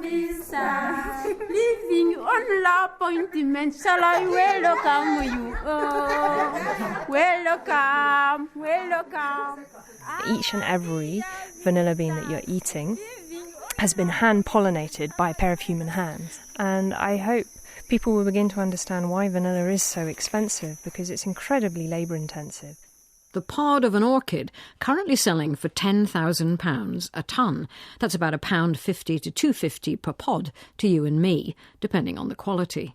vista, living on l'appointment. Shall I welcome you? Oh, welcome. Each and every vanilla bean that you're eating has been hand-pollinated by a pair of human hands. And I hope people will begin to understand why vanilla is so expensive, because it's incredibly labour-intensive. The pod of an orchid currently selling for £10,000 a tonne. That's about £1.50 to £2.50 per pod to you and me, depending on the quality.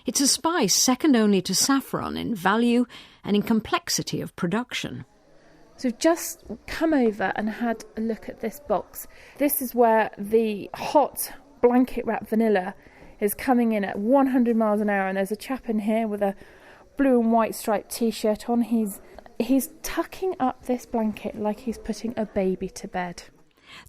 It's a spice second only to saffron in value and in complexity of production. So we've just come over and had a look at this box. This is where the hot blanket wrap vanilla is coming in at 100 miles an hour, and there's a chap in here with a blue and white striped t-shirt on. He's tucking up this blanket like he's putting a baby to bed.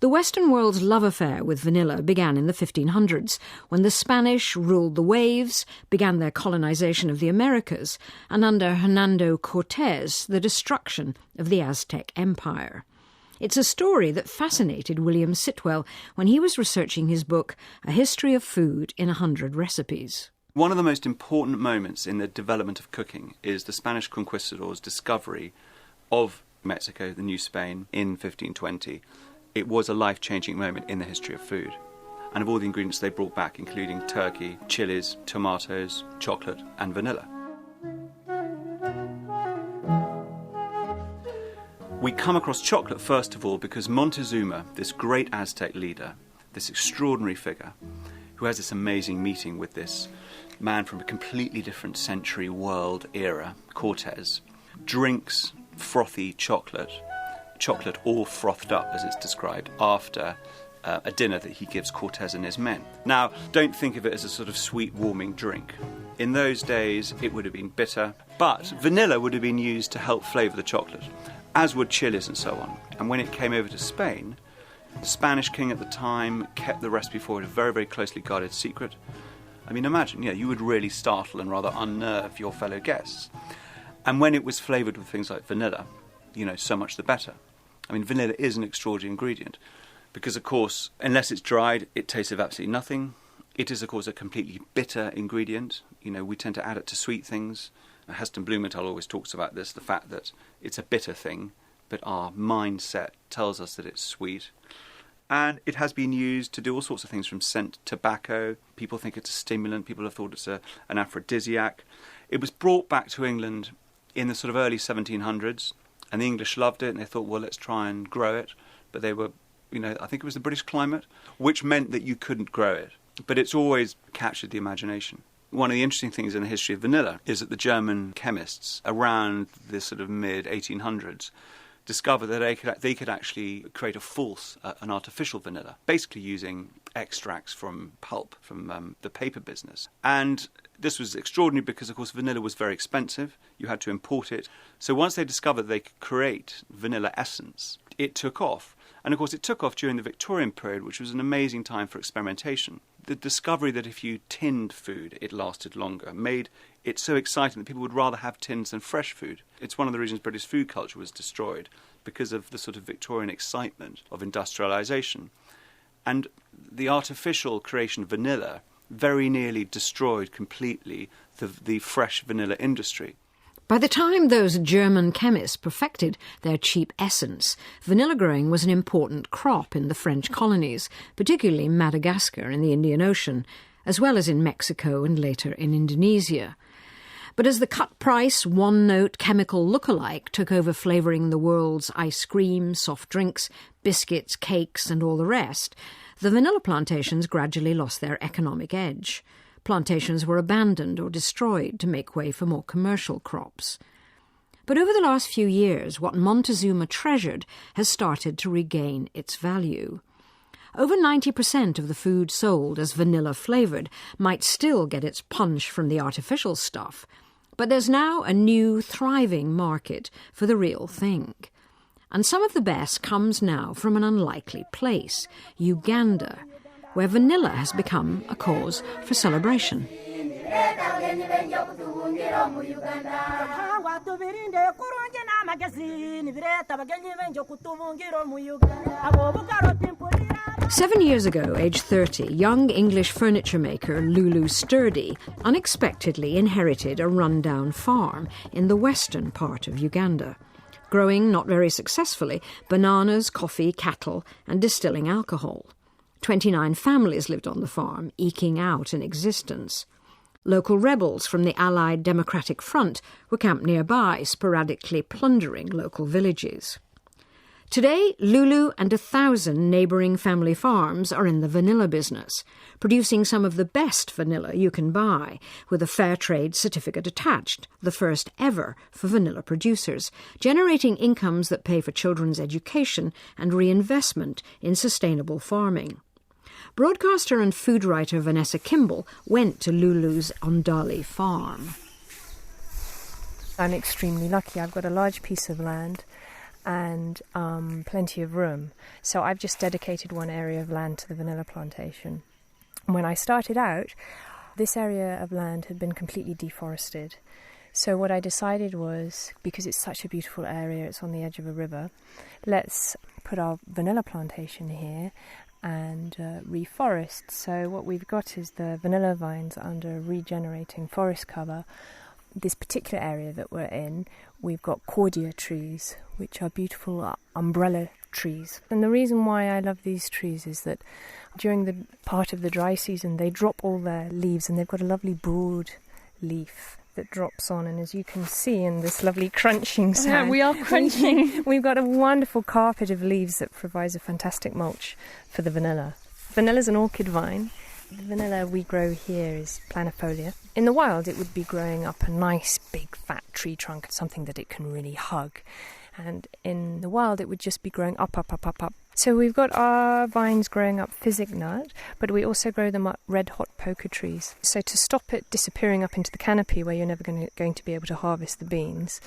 The Western world's love affair with vanilla began in the 1500s, when the Spanish ruled the waves, began their colonization of the Americas, and under Hernando Cortés, the destruction of the Aztec Empire. It's a story that fascinated William Sitwell when he was researching his book, A History of Food in 100 Recipes. One of the most important moments in the development of cooking is the Spanish conquistadors' discovery of Mexico, the New Spain, in 1520. It was a life-changing moment in the history of food. And of all the ingredients they brought back, including turkey, chilies, tomatoes, chocolate and vanilla. We come across chocolate, first of all, because Montezuma, this great Aztec leader, this extraordinary figure, who has this amazing meeting with this man from a completely different century world era, Cortés, drinks frothy chocolate all frothed up, as it's described, after a dinner that he gives Cortés and his men. Now, don't think of it as a sort of sweet, warming drink. In those days, it would have been bitter, but vanilla would have been used to help flavour the chocolate, as would chilies and so on. And when it came over to Spain, the Spanish king at the time kept the recipe for it a very, very closely guarded secret. I mean, imagine, you would really startle and rather unnerve your fellow guests. And when it was flavoured with things like vanilla, so much the better. I mean, vanilla is an extraordinary ingredient because, of course, unless it's dried, it tastes of absolutely nothing. It is, of course, a completely bitter ingredient. We tend to add it to sweet things. Heston Blumenthal always talks about this, the fact that it's a bitter thing, but our mindset tells us that it's sweet. And it has been used to do all sorts of things, from scent tobacco. People think it's a stimulant. People have thought it's an aphrodisiac. It was brought back to England in the sort of early 1700s, and the English loved it, and they thought, well, let's try and grow it. But they were, I think it was the British climate, which meant that you couldn't grow it. But it's always captured the imagination. One of the interesting things in the history of vanilla is that the German chemists around the sort of mid-1800s discovered that they could actually create an artificial vanilla, basically using extracts from pulp, from the paper business. And this was extraordinary because, of course, vanilla was very expensive. You had to import it. So once they discovered they could create vanilla essence, it took off. And, of course, it took off during the Victorian period, which was an amazing time for experimentation. The discovery that if you tinned food, it lasted longer made it so exciting that people would rather have tins than fresh food. It's one of the reasons British food culture was destroyed, because of the sort of Victorian excitement of industrialisation. And the artificial creation of vanilla very nearly destroyed completely the fresh vanilla industry. By the time those German chemists perfected their cheap essence, vanilla growing was an important crop in the French colonies, particularly Madagascar and the Indian Ocean, as well as in Mexico and later in Indonesia. But as the cut-price, one-note chemical look-alike took over flavouring the world's ice cream, soft drinks, biscuits, cakes and all the rest, the vanilla plantations gradually lost their economic edge. Plantations were abandoned or destroyed to make way for more commercial crops. But over the last few years, what Montezuma treasured has started to regain its value. Over 90% of the food sold as vanilla-flavoured might still get its punch from the artificial stuff, but there's now a new, thriving market for the real thing. And some of the best comes now from an unlikely place, Uganda, where vanilla has become a cause for celebration. 7 years ago, age 30, young English furniture maker Lulu Sturdy unexpectedly inherited a rundown farm in the western part of Uganda, growing, not very successfully, bananas, coffee, cattle, and distilling alcohol. 29 families lived on the farm, eking out an existence. Local rebels from the Allied Democratic Front were camped nearby, sporadically plundering local villages. Today, Lulu and 1,000 neighbouring family farms are in the vanilla business, producing some of the best vanilla you can buy, with a fair trade certificate attached, the first ever for vanilla producers, generating incomes that pay for children's education and reinvestment in sustainable farming. Broadcaster and food writer Vanessa Kimball went to Lulu's Ondali farm. I'm extremely lucky. I've got a large piece of land and plenty of room. So I've just dedicated one area of land to the vanilla plantation. When I started out, this area of land had been completely deforested. So what I decided was, because it's such a beautiful area, it's on the edge of a river, let's put our vanilla plantation here and reforest. So what we've got is the vanilla vines under regenerating forest cover. This particular area that we're in, we've got cordia trees, which are beautiful umbrella trees. And the reason why I love these trees is that during the part of the dry season, they drop all their leaves and they've got a lovely broad leaf that drops on. And as you can see in this lovely crunching sound, Yeah, we are crunching. We've got a wonderful carpet of leaves that provides a fantastic mulch for the vanilla. Vanilla's an orchid vine. The vanilla we grow here is planifolia. In the wild, it would be growing up a nice, big, fat tree trunk, something that it can really hug. And in the wild, it would just be growing up. So we've got our vines growing up physic nut, but we also grow them up red-hot poker trees. So to stop it disappearing up into the canopy where you're never going to be able to harvest the beans,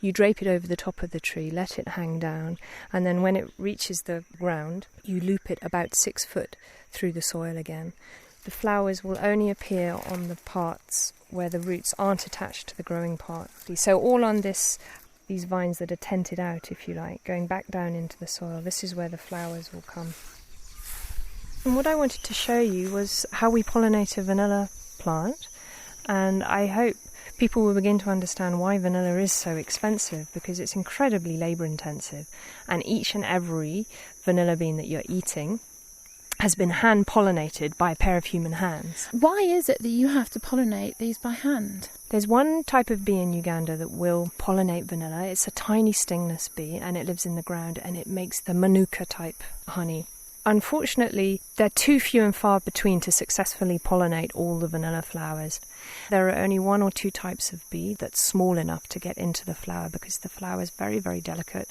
you drape it over the top of the tree, let it hang down, and then when it reaches the ground, you loop it about 6 foot through the soil again. The flowers will only appear on the parts where the roots aren't attached to the growing part. So all on these vines that are tented out, if you like, going back down into the soil, this is where the flowers will come. And what I wanted to show you was how we pollinate a vanilla plant, and I hope people will begin to understand why vanilla is so expensive, because it's incredibly labour intensive, and each and every vanilla bean that you're eating has been hand-pollinated by a pair of human hands. Why is it that you have to pollinate these by hand? There's one type of bee in Uganda that will pollinate vanilla. It's a tiny stingless bee, and it lives in the ground, and it makes the manuka type honey. Unfortunately, they're too few and far between to successfully pollinate all the vanilla flowers. There are only 1 or 2 types of bee that's small enough to get into the flower, because the flower is very, very delicate.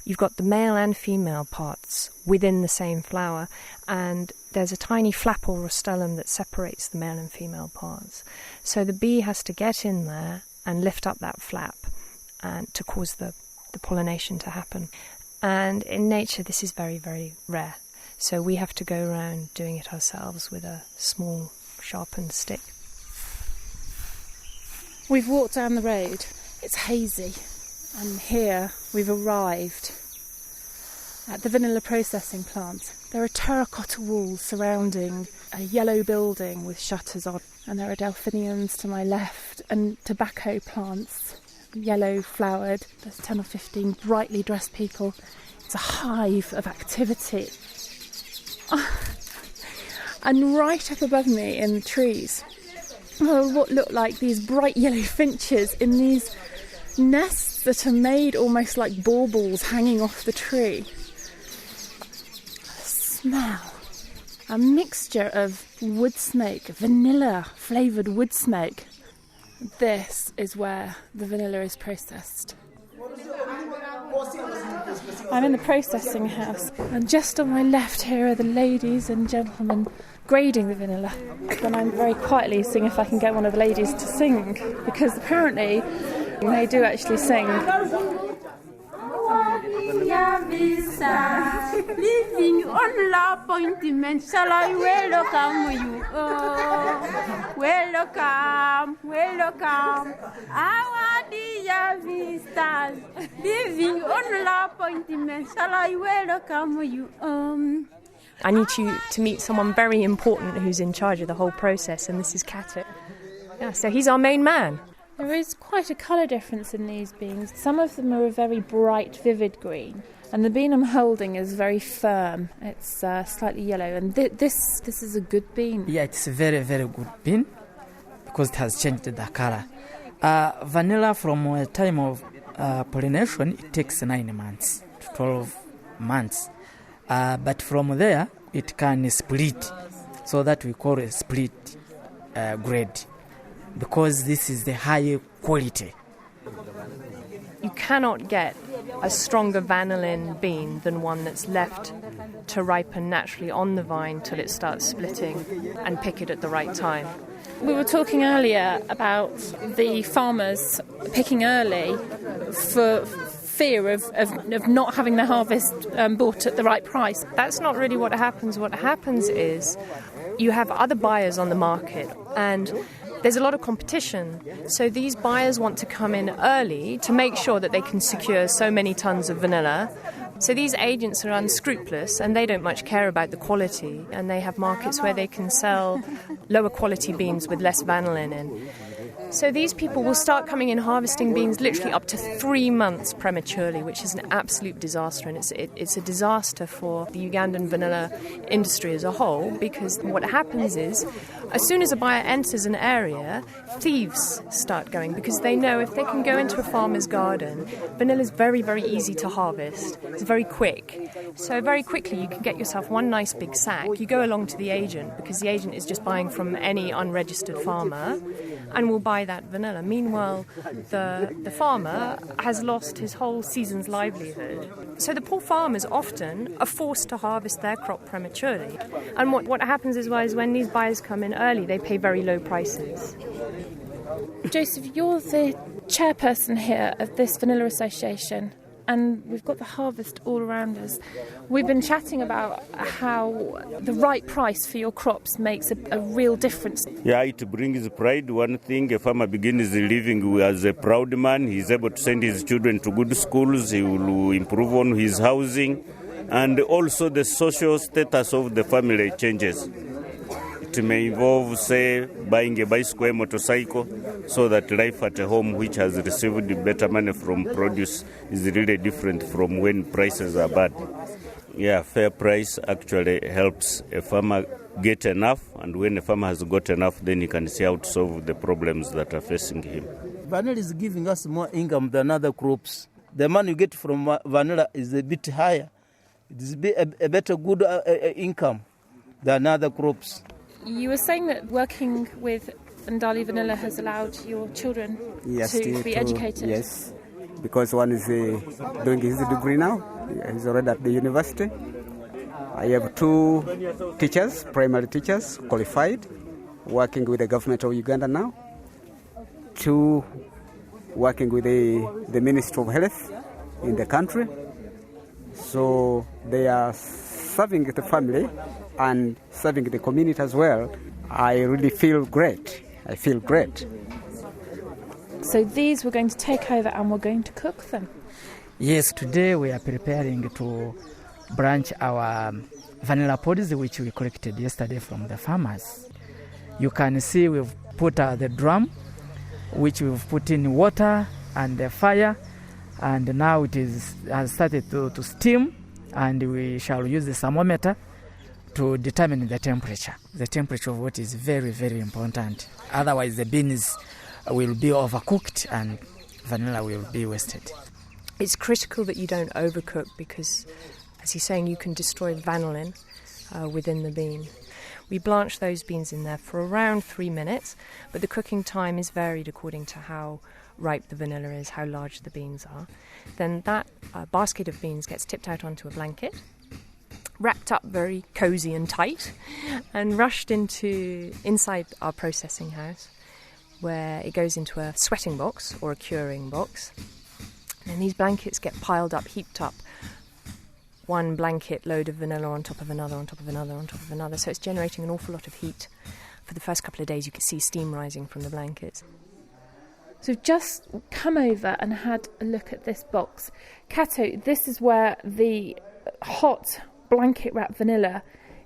You've got the male and female parts within the same flower, and there's a tiny flap or rostellum that separates the male and female parts. So the bee has to get in there and lift up that flap and to cause the pollination to happen. And in nature, this is very, very rare. So we have to go around doing it ourselves with a small, sharpened stick. We've walked down the road. It's hazy. And here we've arrived at the vanilla processing plant. There are terracotta walls surrounding a yellow building with shutters on. And there are delphiniums to my left and tobacco plants, yellow flowered. There's 10 or 15 brightly dressed people. It's a hive of activity. And right up above me in the trees are what look like these bright yellow finches in these nests that are made almost like baubles hanging off the tree. The smell, a mixture of wood smoke, vanilla flavoured wood smoke. This is where the vanilla is processed. I'm in the processing house, and just on my left here are the ladies and gentlemen grading the vanilla. And I'm very quietly seeing if I can get one of the ladies to sing, because apparently they do actually sing. Living on l'appointment, shall I welcome you? Oh, welcome, welcome. Our dear visitors, living on l'appointment, shall I welcome you? I need you to meet someone very important who's in charge of the whole process, and this is Kato. Yeah, so he's our main man. There is quite a colour difference in these beans. Some of them are a very bright, vivid green, and the bean I'm holding is very firm. It's slightly yellow, and this is a good bean. Yeah, it's a very, very good bean because it has changed the colour. Vanilla, from a time of pollination, it takes 9 months to 12 months. But from there, it can split, so that we call a split grade, because this is the higher quality. You cannot get a stronger vanillin bean than one that's left to ripen naturally on the vine till it starts splitting, and pick it at the right time. We were talking earlier about the farmers picking early for fear of not having their harvest bought at the right price. That's not really what happens. What happens is you have other buyers on the market, and there's a lot of competition. So these buyers want to come in early to make sure that they can secure so many tons of vanilla. So these agents are unscrupulous, and they don't much care about the quality, and they have markets where they can sell lower quality beans with less vanillin in. So these people will start coming in harvesting beans literally up to 3 months prematurely, which is an absolute disaster, and it's a disaster for the Ugandan vanilla industry as a whole, because what happens is, as soon as a buyer enters an area, thieves start going, because they know if they can go into a farmer's garden, vanilla is very, very easy to harvest. It's very quick. So very quickly you can get yourself one nice big sack. You go along to the agent, because the agent is just buying from any unregistered farmer and will buy that vanilla. Meanwhile, the farmer has lost his whole season's livelihood. So the poor farmers often are forced to harvest their crop prematurely. And what happens is when these buyers come in early, they pay very low prices. Joseph, you're the chairperson here of this Vanilla Association, and we've got the harvest all around us. We've been chatting about how the right price for your crops makes a real difference. Yeah, it brings pride. One thing, a farmer begins living as a proud man. He's able to send his children to good schools. He will improve on his housing. And also the social status of the family changes. It may involve, say, buying a bicycle, a motorcycle, so that life at home, which has received better money from produce, is really different from when prices are bad. Yeah, fair price actually helps a farmer get enough, and when a farmer has got enough, then he can see how to solve the problems that are facing him. Vanilla is giving us more income than other crops. The money you get from vanilla is a bit higher. It is a better good income than other crops. You were saying that working with Ndali Vanilla has allowed your children to be educated. Yes, because one is doing his degree now. He's already at the university. I have 2 teachers, primary teachers, qualified, working with the government of Uganda now. 2 working with the Ministry of Health in the country. So they are serving the family and serving the community as well. I really feel great. I feel great. So these we're going to take over and we're going to cook them. Yes, today we are preparing to branch our vanilla pods, which we collected yesterday from the farmers. You can see we've put the drum, which we've put in water and the fire, and now it has started to steam, and we shall use the thermometer to determine the temperature. The temperature of what is very, very important. Otherwise the beans will be overcooked and vanilla will be wasted. It's critical that you don't overcook, because, as he's saying, you can destroy vanillin within the bean. We blanch those beans in there for around 3 minutes, but the cooking time is varied according to how ripe the vanilla is, how large the beans are. Then that basket of beans gets tipped out onto a blanket, wrapped up very cosy and tight, and rushed inside our processing house, where it goes into a sweating box or a curing box. And these blankets get piled up, heaped up, one blanket load of vanilla on top of another, on top of another, on top of another. So it's generating an awful lot of heat. For the first couple of days, you can see steam rising from the blankets. So we've just come over and had a look at this box. Kato, this is where the hot blanket wrap vanilla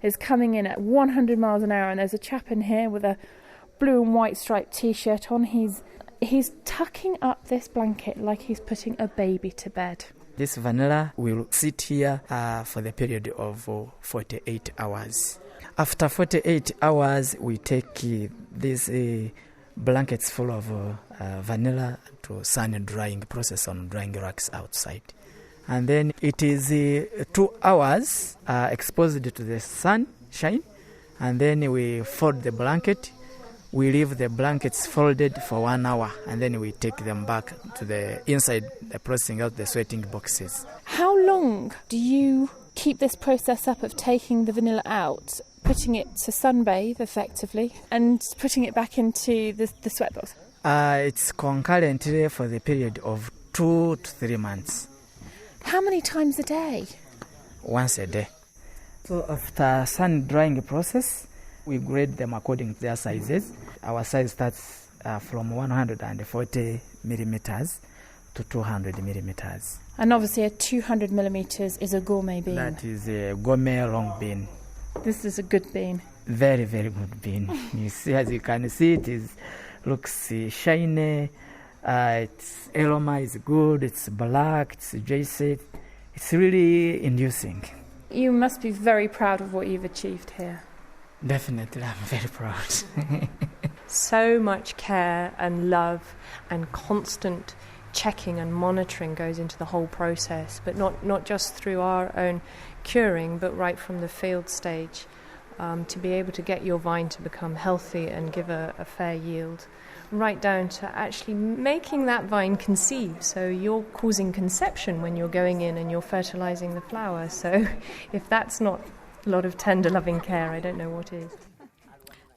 is coming in at 100 miles an hour, and there's a chap in here with a blue and white striped t-shirt on. He's tucking up this blanket like he's putting a baby to bed. This vanilla will sit here for the period of 48 hours. After 48 hours, we take these blankets full of vanilla to sun drying process on drying racks outside. And then it is 2 hours exposed to the sunshine, and then we fold the blanket. We leave the blankets folded for 1 hour, and then we take them back to the inside, processing out the sweating boxes. How long do you keep this process up of taking the vanilla out, putting it to sunbathe effectively, and putting it back into the sweat box? It's concurrently for the period of 2 to 3 months. How many times a day? Once a day. So after sun drying process, we grade them according to their sizes. Our size starts from 140 millimeters to 200 millimeters. And obviously a 200 millimeters is a gourmet bean. That is a gourmet long bean. This is a good bean. Very, very good bean. You see, as you can see, it looks shiny. Its aroma is good. It's black. It's juicy. It's really inducing. You must be very proud of what you've achieved here. Definitely, I'm very proud. So much care and love and constant checking and monitoring goes into the whole process, but not just through our own curing, but right from the field stage, to be able to get your vine to become healthy and give a fair yield, right down to actually making that vine conceive. So you're causing conception when you're going in and you're fertilizing the flower. So if that's not a lot of tender, loving care, I don't know what is.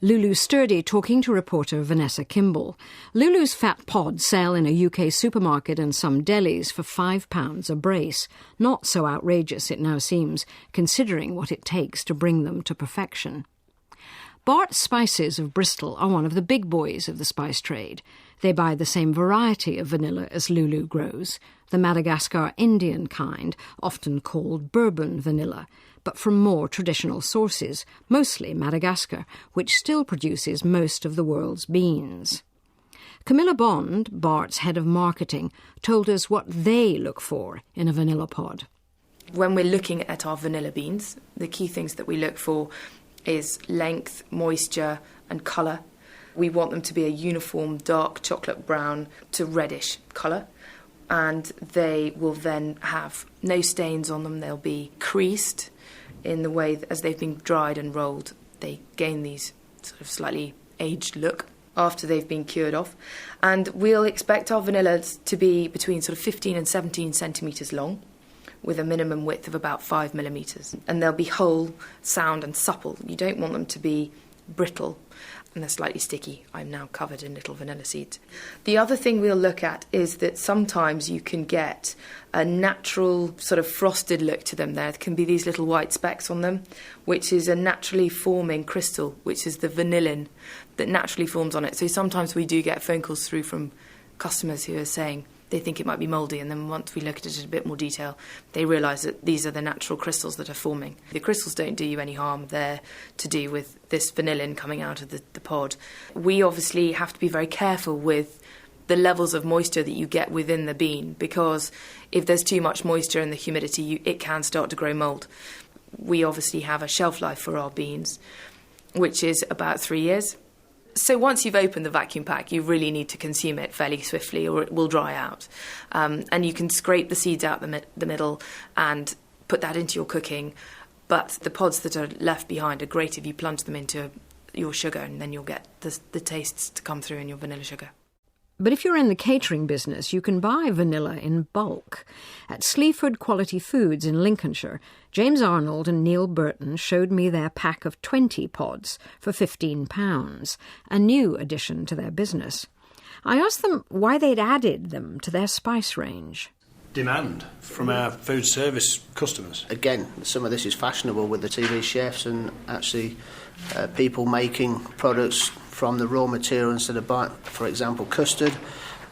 Lulu Sturdy talking to reporter Vanessa Kimball. Lulu's fat pods sell in a UK supermarket and some delis for £5 a brace. Not so outrageous, it now seems, considering what it takes to bring them to perfection. Bart's Spices of Bristol are one of the big boys of the spice trade. They buy the same variety of vanilla as Lulu grows, the Madagascar Indian kind, often called bourbon vanilla, but from more traditional sources, mostly Madagascar, which still produces most of the world's beans. Camilla Bond, Bart's head of marketing, told us what they look for in a vanilla pod. When we're looking at our vanilla beans, the key things that we look for is length, moisture and colour. We want them to be a uniform dark chocolate brown to reddish colour, and they will then have no stains on them. They'll be creased in the way that as they've been dried and rolled, they gain these sort of slightly aged look after they've been cured off. And we'll expect our vanillas to be between sort of 15 and 17 centimetres long, with a minimum width of about 5 millimetres. And they'll be whole, sound and supple. You don't want them to be brittle, and they're slightly sticky. I'm now covered in little vanilla seeds. The other thing we'll look at is that sometimes you can get a natural sort of frosted look to them. There can be these little white specks on them, which is a naturally forming crystal, which is the vanillin that naturally forms on it. So sometimes we do get phone calls through from customers who are saying they think it might be mouldy, and then once we look at it in a bit more detail, they realise that these are the natural crystals that are forming. The crystals don't do you any harm. They're to do with this vanillin coming out of the pod. We obviously have to be very careful with the levels of moisture that you get within the bean, because if there's too much moisture and the humidity, it can start to grow mould. We obviously have a shelf life for our beans, which is about 3 years. So once you've opened the vacuum pack, you really need to consume it fairly swiftly or it will dry out. And you can scrape the seeds out the middle and put that into your cooking. But the pods that are left behind are great if you plunge them into your sugar, and then you'll get the tastes to come through in your vanilla sugar. But if you're in the catering business, you can buy vanilla in bulk. At Sleaford Quality Foods in Lincolnshire, James Arnold and Neil Burton showed me their pack of 20 pods for £15, a new addition to their business. I asked them why they'd added them to their spice range. Demand from our food service customers. Again, some of this is fashionable with the TV chefs and actually people making products from the raw material instead of buying, for example, custard.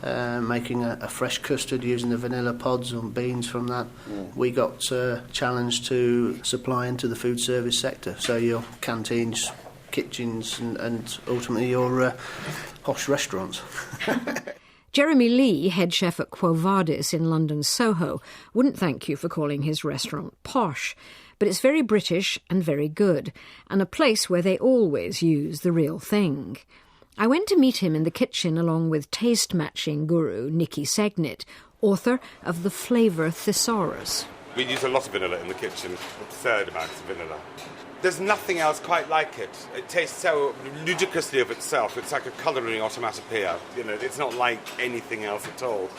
making a fresh custard using the vanilla pods and beans from that. We got challenged to supply into the food service sector, so your canteens, kitchens and ultimately your posh restaurants. Jeremy Lee, head chef at Quo Vadis in London's Soho, wouldn't thank you for calling his restaurant posh, but it's very British and very good, and a place where they always use the real thing. I went to meet him in the kitchen along with taste-matching guru Nikki Segnit, author of The Flavour Thesaurus. We use a lot of vanilla in the kitchen, absurd amounts of vanilla. There's nothing else quite like it. It tastes so ludicrously of itself. It's like a colouring automatopoeia. It's not like anything else at all.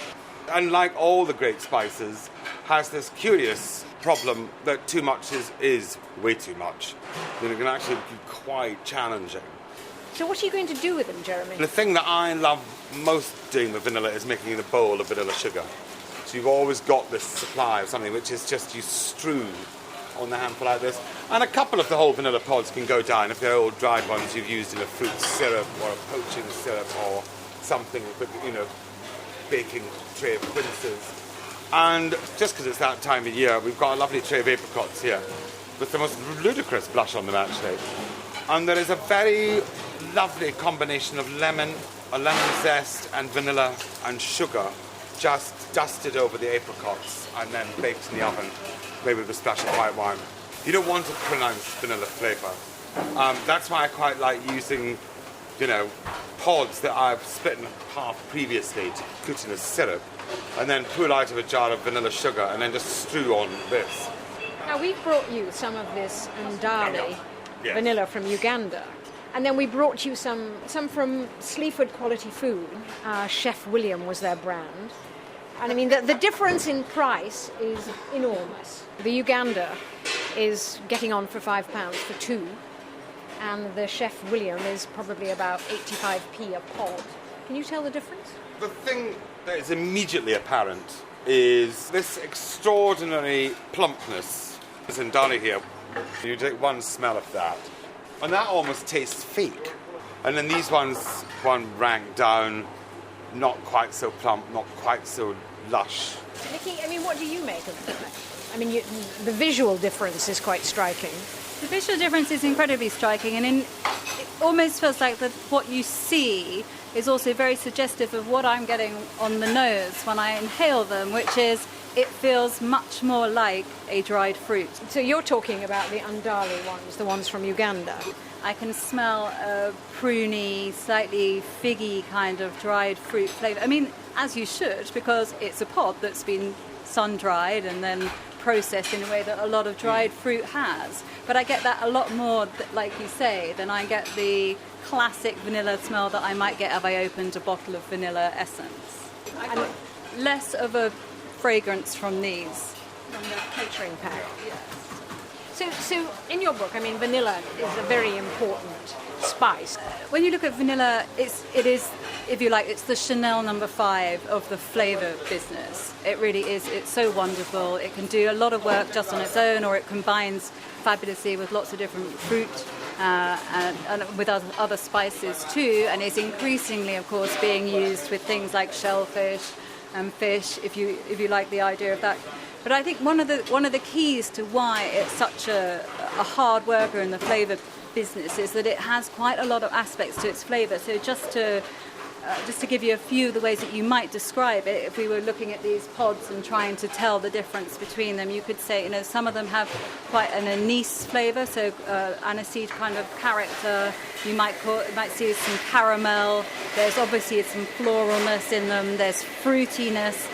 And like all the great spices, has this curious problem that too much is way too much. It can actually be quite challenging. So what are you going to do with them, Jeremy? The thing that I love most doing with vanilla is making a bowl of vanilla sugar. So you've always got this supply of something which is just you strew on the handful like this. And a couple of the whole vanilla pods can go down if they're all dried ones you've used in a fruit syrup or a poaching syrup or something with, baking tray of quinces. And just because it's that time of year, we've got a lovely tray of apricots here with the most ludicrous blush on them, actually. And there is a very lovely combination of lemon zest and vanilla and sugar just dusted over the apricots and then baked in the oven, maybe with a splash of white wine. You don't want a pronounced vanilla flavour. That's why I quite like using, pods that I've split in half previously to put in a syrup and then pull out of a jar of vanilla sugar and then just strew on this. Now, we've brought you some of this Ndali vanilla from Uganda. And then we brought you some from Sleaford Quality Food. Chef William was their brand. And I mean, the difference in price is enormous. The Uganda is getting on for £5 for two, and the Chef William is probably about 85p a pod. Can you tell the difference? The thing that is immediately apparent is this extraordinary plumpness. There's Ndali here. You take one smell of that, and that almost tastes fake. And then these ones, one rank down, not quite so plump, not quite so lush. Nikki, I mean, what do you make of them? I mean, the visual difference is quite striking. The visual difference is incredibly striking, and it almost feels like that what you see is also very suggestive of what I'm getting on the nose when I inhale them, which is it feels much more like a dried fruit. So you're talking about the Ndali ones, the ones from Uganda. I can smell a pruny, slightly figgy kind of dried fruit flavour. I mean, as you should, because it's a pod that's been sun-dried and then processed in a way that a lot of dried fruit has. But I get that a lot more, like you say, than I get the classic vanilla smell that I might get if I opened a bottle of vanilla essence. I got less of a fragrance from these. From the catering pack? Yes. So in your book, I mean, vanilla is a very important spice. When you look at vanilla, it is, if you like, it's the Chanel No. 5 of the flavour business. It really is. It's so wonderful. It can do a lot of work just on its own, or it combines fabulously with lots of different fruit and with other spices too. And it's increasingly, of course, being used with things like shellfish and fish, if you like the idea of that. But I think one of the keys to why it's such a hard worker in the flavour business is that it has quite a lot of aspects to its flavour. So just to give you a few of the ways that you might describe it, if we were looking at these pods and trying to tell the difference between them, you could say, some of them have quite an anise flavour, so aniseed kind of character. You might see some caramel. There's obviously some floralness in them. There's fruitiness,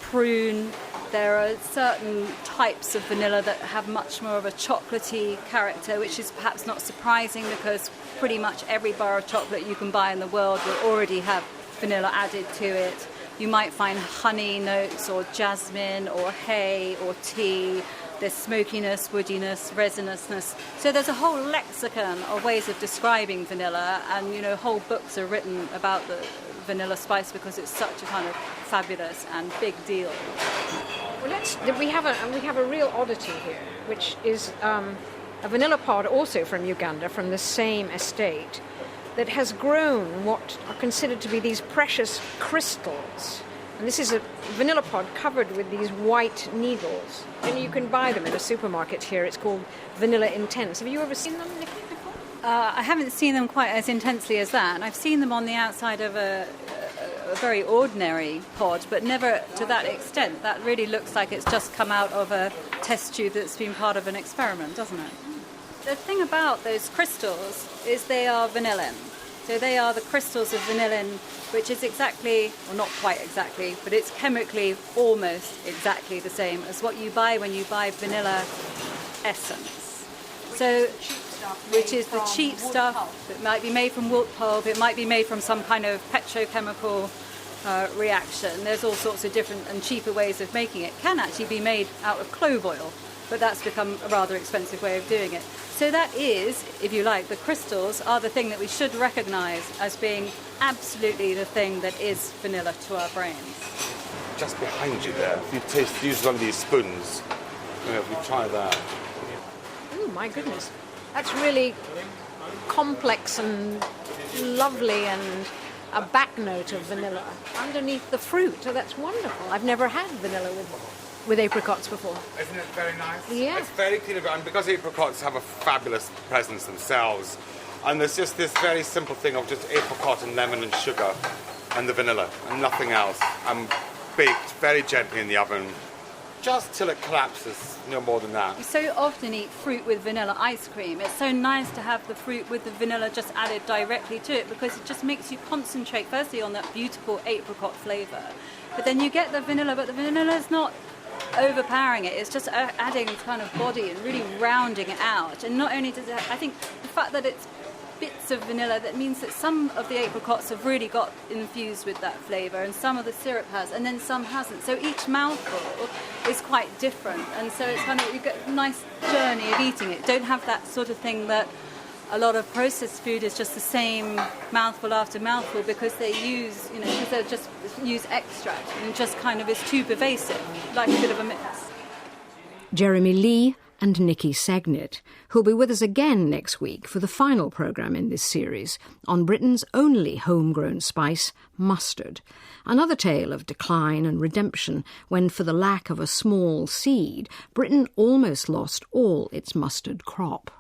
prune. There are certain types of vanilla that have much more of a chocolatey character, which is perhaps not surprising because pretty much every bar of chocolate you can buy in the world will already have vanilla added to it. You might find honey notes or jasmine or hay or tea. There's smokiness, woodiness, resinousness. So there's a whole lexicon of ways of describing vanilla, and whole books are written about the vanilla spice because it's such a kind of fabulous and big deal. Well, we have a real oddity here, which is a vanilla pod also from Uganda, from the same estate. that has grown what are considered to be these precious crystals. And this is a vanilla pod covered with these white needles. And you can buy them in a supermarket here. It's called Vanilla Intense. Have you ever seen them, Nikki, before? I haven't seen them quite as intensely as that. I've seen them on the outside of a very ordinary pod, but never to that extent. That really looks like it's just come out of a test tube that's been part of an experiment, doesn't it? The thing about those crystals is they are vanillin. So they are the crystals of vanillin, which is exactly, well, not quite exactly, but it's chemically almost exactly the same as what you buy when you buy vanilla essence. So, which is the cheap stuff. It might be made from wood pulp, it might be made from some kind of petrochemical reaction. There's all sorts of different and cheaper ways of making it. It can actually be made out of clove oil, but that's become a rather expensive way of doing it. So that is, if you like, the crystals are the thing that we should recognise as being absolutely the thing that is vanilla to our brains. Just behind you there, if you use one of these spoons, if we try that. Oh my goodness. That's really complex and lovely and a back note of vanilla underneath the fruit. So that's wonderful. I've never had vanilla with apricots before. Isn't it very nice? Yeah. It's very clean, and because apricots have a fabulous presence themselves, and there's just this very simple thing of just apricot and lemon and sugar and the vanilla and nothing else, and baked very gently in the oven just till it collapses, no more than that. You so often eat fruit with vanilla ice cream. It's so nice to have the fruit with the vanilla just added directly to it, because it just makes you concentrate firstly on that beautiful apricot flavour, but then you get the vanilla, but the vanilla is not overpowering it. It's just adding this kind of body and really rounding it out. And not only does it, I think the fact that it's bits of vanilla, that means that some of the apricots have really got infused with that flavour, and some of the syrup has, and then some hasn't. So each mouthful is quite different, and so it's kind of, you get a nice journey of eating it. Don't have that sort of thing that a lot of processed food is just the same mouthful after mouthful, because they use, because they just use extract, and it just kind of is too pervasive, like a bit of a mix. Jeremy Lee and Nikki Segnet, who'll be with us again next week for the final programme in this series on Britain's only homegrown spice, mustard. Another tale of decline and redemption when, for the lack of a small seed, Britain almost lost all its mustard crop.